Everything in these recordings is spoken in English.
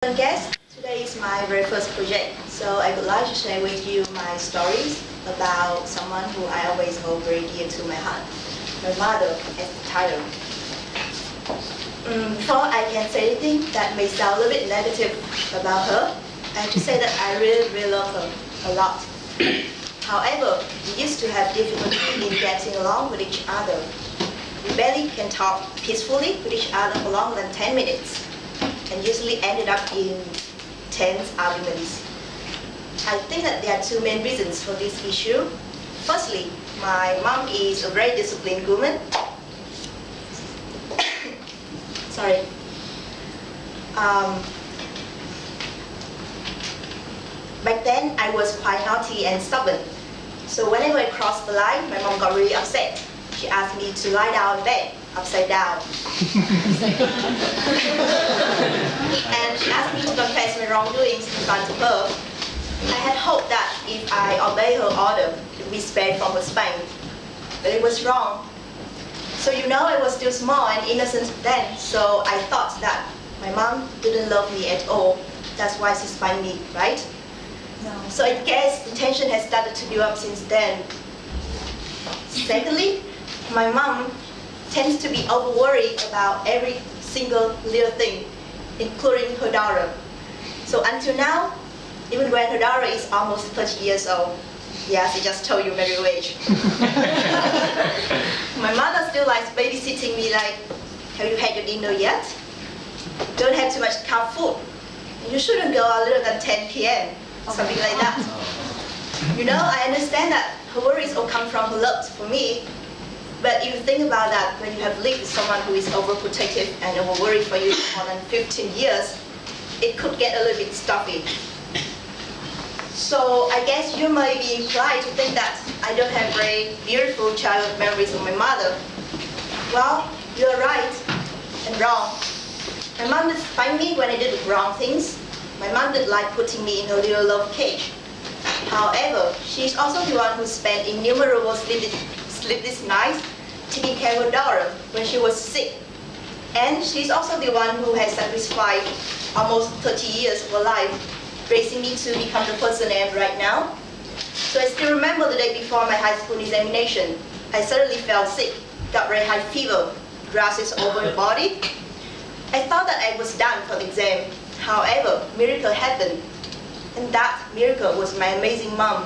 Guest, today is my very first project, so I would like to share with you my stories about someone who I always hold very dear to my heart, my mother as the title. Before I can say anything that may sound a little bit negative about her, I have to say that I really love her a lot. However, we used to have difficulty in getting along with each other. We barely can talk peacefully with each other for longer than 10 minutes. And usually ended up in tense arguments. I think that there are two main reasons for this issue. Firstly, my mom is a very disciplined woman. Sorry. Back then, I was quite naughty and stubborn. So whenever I crossed the line, my mom got really upset. She asked me to lie down in bed, upside down. And she asked me to confess my wrongdoings in front of her. I had hoped that if I obeyed her order, it would be spared from her spank. But it was wrong. So I was still small and innocent then, so I thought that my mom didn't love me at all. That's why she spanked me, right? No. So I guess the tension has started to build up since then. Secondly, my mom tends to be over-worried about every single little thing, including her daughter. So until now, even when her daughter is almost 30 years old, yes, I just told you my real age. My mother still likes babysitting me like, have you had your dinner yet? Don't have too much carb food. You shouldn't go earlier than 10 p.m., something like that. I understand that her worries all come from her love for me. But if you think about that, when you have lived with someone who is overprotective and over-worried for you for more than 15 years, it could get a little bit stuffy. So I guess you might be inclined to think that I don't have very beautiful childhood memories of my mother. Well, you're right and wrong. My mom did spank me when I did the wrong things. My mom did like putting me in a little love cage. However, she's also the one who spent innumerable sleepless nights taking care of her daughter when she was sick. And she's also the one who has sacrificed almost 30 years of her life, raising me to become the person I am right now. So I still remember the day before my high school examination. I suddenly felt sick, got very high fever, rashes over my body. I thought that I was done for the exam. However, a miracle happened. And that miracle was my amazing mom,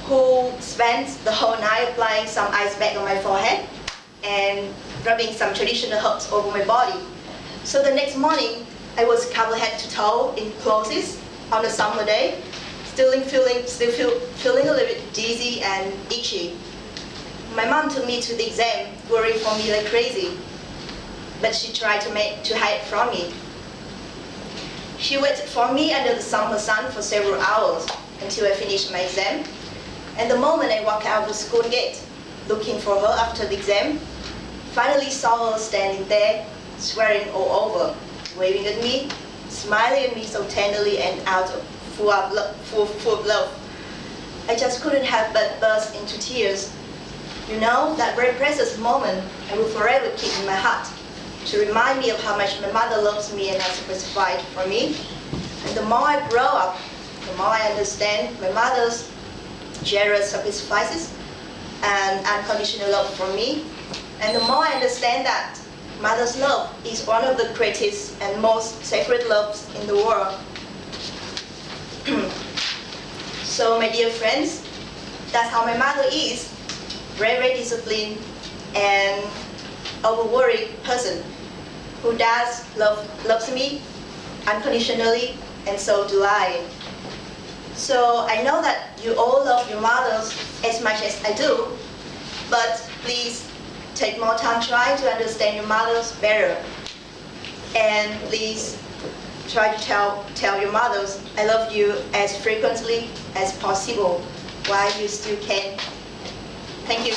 who spent the whole night applying some ice pack on my forehead and rubbing some traditional herbs over my body. So the next morning, I was covered head to toe in clothes on a summer day, still feeling a little bit dizzy and itchy. My mom took me to the exam, worrying for me like crazy, but she tried to hide from me. She waited for me under the summer sun for several hours until I finished my exam. And the moment I walked out of the school gate, looking for her after the exam, finally saw her standing there, swearing all over, waving at me, smiling at me so tenderly and full of love. I just couldn't help but burst into tears. That very precious moment I will forever keep in my heart, to remind me of how much my mother loves me and has sacrificed for me. And the more I grow up, the more I understand my mother's generous sacrifices and unconditional love for me. And the more I understand that mother's love is one of the greatest and most sacred loves in the world. So my dear friends, that's how my mother is. Very disciplined and over-worried person who loves me unconditionally, and so do I. So I know that you all love your mothers as much as I do, but please take more time trying to understand your mothers better. And please try to tell your mothers I love you as frequently as possible while you still can. Thank you.